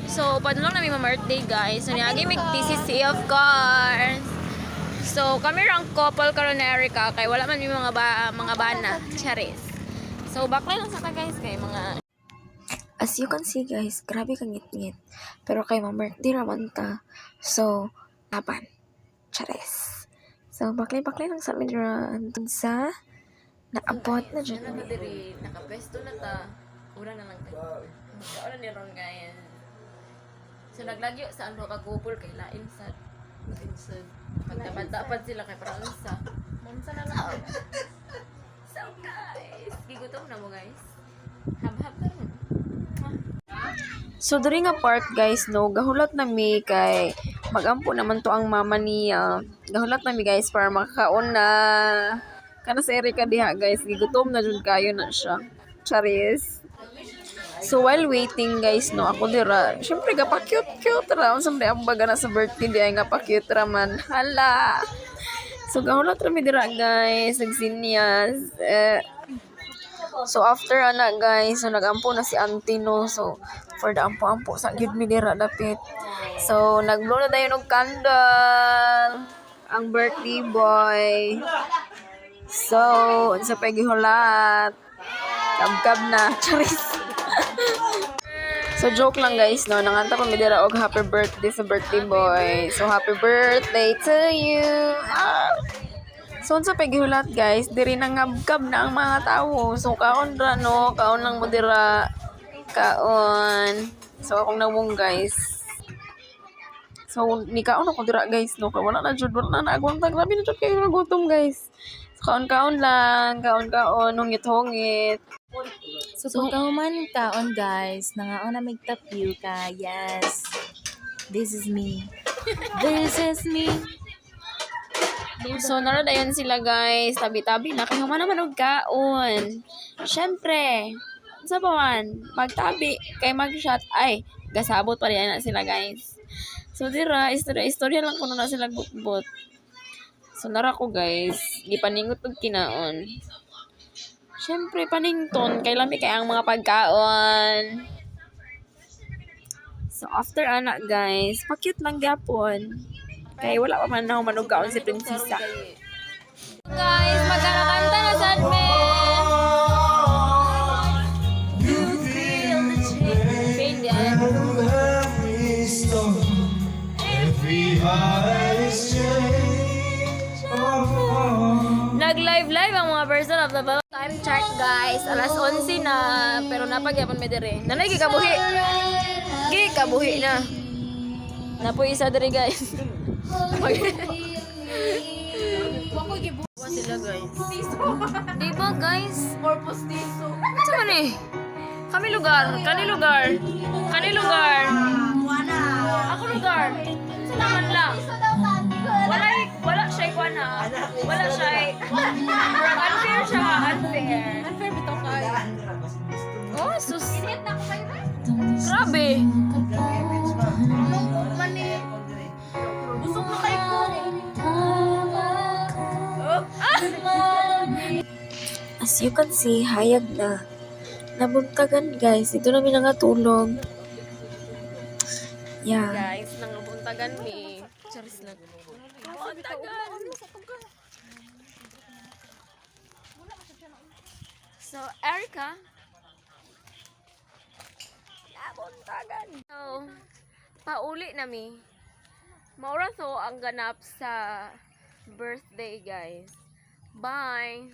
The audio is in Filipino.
So, padulong namin ma-birthday guys. So, niyagi mig TCC of course. So, kami rang couple karon na Erica kay wala man mi mga bana, charis. So, backline lang sa ta guys kay mga as you can see guys, grabe kang ngit-ngit. Pero kay ma-birthday raman ta. So, laban. Charis. So, backline lang sa amin antun sa naabot na dyan. Nakapwesto na ta. Ura na lang tayo. Magkaoran ni Ron guys. So, naglagyo sa ano ka couple kay lain sa pagtabad-tapad sila kay parang sa monsa na lang. So guys, gigutom na mo guys. Hab-hab na rin. So, during a park guys, no, gahulat na mi kay magampo naman to ang mama niya. Gahulat na mi guys para makakaon na. Kana sa Erica diha guys, gigutom na jud kayo na siya. Charis. So while waiting guys, no, ako dira, syempre ga pa cute ra unsa man ang baga na sa birthday di ay nga pa cute ra man. Hala. So gahulat ra mi dira guys, nagsinyas. So after ana guys, so nagampo na si auntie no. So for the ampo-ampo sa gyud mi dira dapit. So nagblow na dayon og candle ang birthday boy. So unsa pa gihulat? Kabkab na. Charis. So joke lang guys no, nanganta pa mi dira og happy birthday sa birthday boy. So happy birthday to you. So unsa pa gihulat guys, diri nangabkab na ang mga tawo. So kaon ra no, kaon lang mo dira. Kaon. So akong nawong guys. So ni kaon ako dira guys no, kay wala na jud wala na agwang tag grabe na jud kayo nagutom guys. So, kaon-kaon lang, kaon-kaon, hungit-hungit. So pagkahuman kaon guys, nangaon na mig tapioca. Yes. This is me. This is me. So naradayon sila guys, tabi-tabi na kay human naman og kaon. Syempre, sa paman, magtabi kay mag-shot ay gasabot pa rin na sila guys. So dira, istorya lang kuno na sila butbot. So nara ko guys, gipaningot og kinaon. Syempre panington kay lami kay ang mga pagkaon. So after anak guys, pa-cute lang gyapon. Kay wala pa man na manugkaon si prinsesa. Guys, magkakanta na sa amin. You feel the change. Every heart is changed. Nag-live ang mga person of the time chart guys. Alas 11 na, pero napagyapon mi dire. Nanay gikabuhi. Gikabuhi na. Napoy isa dire guys. Sila guys. Di ba guys? Corpus tiso. Sa man eh? Kami lugar. Kani lugar. Ako lugar. Sa naman lang. Wala siya ikuana. Wala siya. Unfair siya. Unfair bito kayo. Oh, sus. Grabe. Busog na kayo ko. As you can see, hayag na. Nabuntagan guys. Ito namin nangatulog. Yeah. Guys, nangabuntagan mi. Charis lang. Nangabuntagan. So, Erica. Nabuntagan. So, pauli na mi. Maura so ang ganap sa birthday guys. Bye!